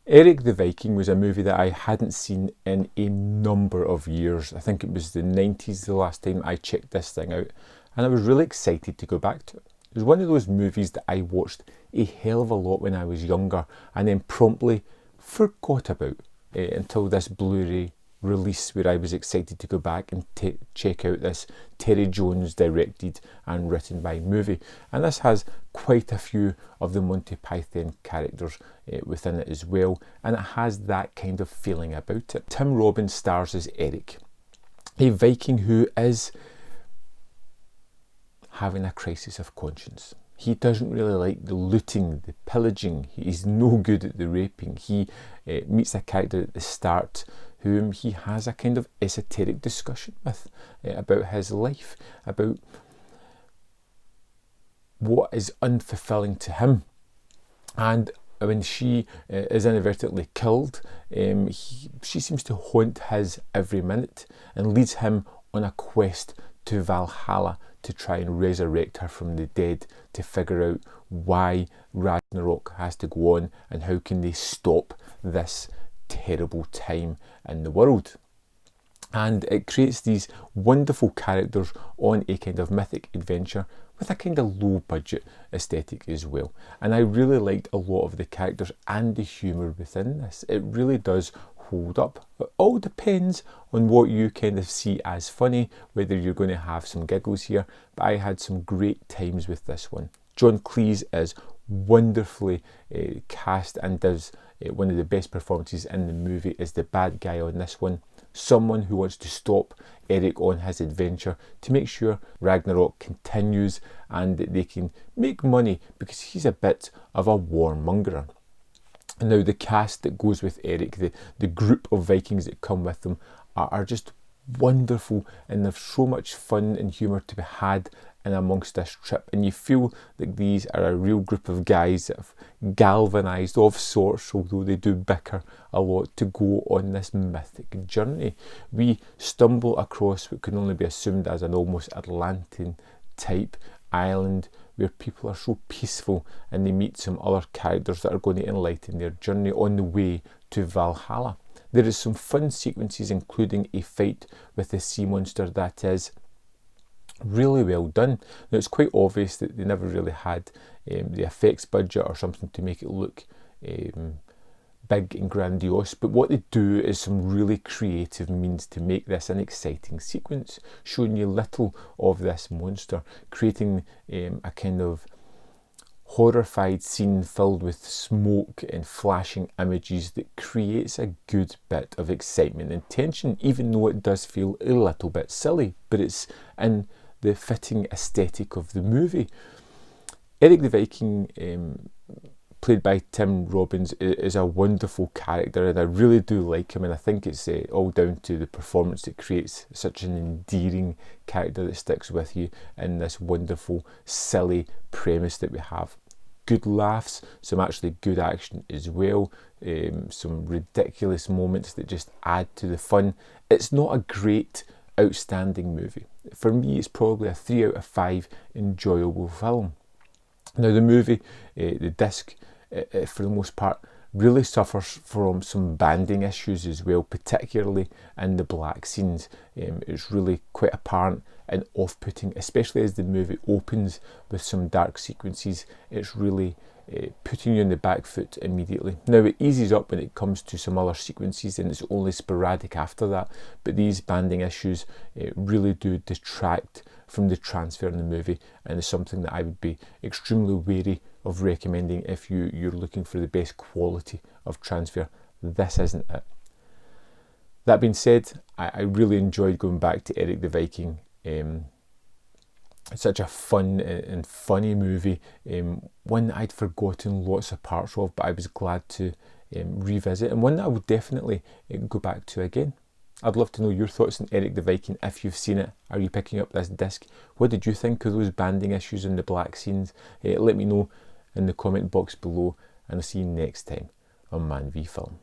Erik the Viking was a movie that I hadn't seen in a number of years. I think it was the 90s the last time I checked this thing out, and I was really excited to go back to it. It was one of those movies that I watched a hell of a lot when I was younger and then promptly forgot about until this Blu-ray release, where I was excited to go back and check out this Terry Jones directed and written by movie. And this has quite a few of the Monty Python characters within it as well, and it has that kind of feeling about it. Tim Robbins stars as Erik, a Viking who is having a crisis of conscience. He doesn't really like the looting, the pillaging. He's no good at the raping. He meets a character at the start whom he has a kind of esoteric discussion with about his life, about what is unfulfilling to him. And when she is inadvertently killed, she seems to haunt his every minute and leads him on a quest to Valhalla to try and resurrect her from the dead, to figure out why Ragnarok has to go on and how can they stop this terrible time in the world. And it creates these wonderful characters on a kind of mythic adventure with a kind of low budget aesthetic as well. And I really liked a lot of the characters and the humour within this. It really does hold up. It all depends on what you kind of see as funny, whether you're going to have some giggles here, but I had some great times with this one. John Cleese is wonderfully cast and does one of the best performances in the movie as the bad guy on this one. Someone who wants to stop Erik on his adventure to make sure Ragnarok continues and that they can make money, because he's a bit of a warmonger. Now the cast that goes with Erik, the group of Vikings that come with them are just wonderful, and there's so much fun and humour to be had in amongst this trip, and you feel that these are a real group of guys that have galvanised of sorts, although they do bicker a lot, to go on this mythic journey. We stumble across what can only be assumed as an almost Atlantean type island where people are so peaceful, and they meet some other characters that are going to enlighten their journey on the way to Valhalla. There is some fun sequences, including a fight with the sea monster that is really well done. Now it's quite obvious that they never really had the effects budget or something to make it look big and grandiose, but what they do is some really creative means to make this an exciting sequence, showing you little of this monster, creating a kind of horrified scene filled with smoke and flashing images that creates a good bit of excitement and tension, even though it does feel a little bit silly, but it's in the fitting aesthetic of the movie. Erik the Viking, played by Tim Robbins, is a wonderful character, and I really do like him, and I think it's all down to the performance that creates such an endearing character that sticks with you in this wonderful, silly premise that we have. Good laughs, some actually good action as well, some ridiculous moments that just add to the fun. It's not a great, outstanding movie. For me, it's probably a 3 out of 5 enjoyable film. Now the movie, the disc, for the most part, really suffers from some banding issues as well, particularly in the black scenes. It's really quite apparent and off-putting, especially as the movie opens with some dark sequences. It's really putting you on the back foot immediately. Now it eases up when it comes to some other sequences, and it's only sporadic after that, but these banding issues really do detract from the transfer in the movie, and is something that I would be extremely wary of recommending if you're looking for the best quality of transfer. This isn't it. That being said, I really enjoyed going back to Erik the Viking. It's such a fun and funny movie, one that I'd forgotten lots of parts of, but I was glad to revisit, and one that I would definitely go back to again. I'd love to know your thoughts on Erik the Viking. If you've seen it, are you picking up this disc? What did you think of those banding issues in the black scenes? Let me know in the comment box below, and I'll see you next time on Man v Film.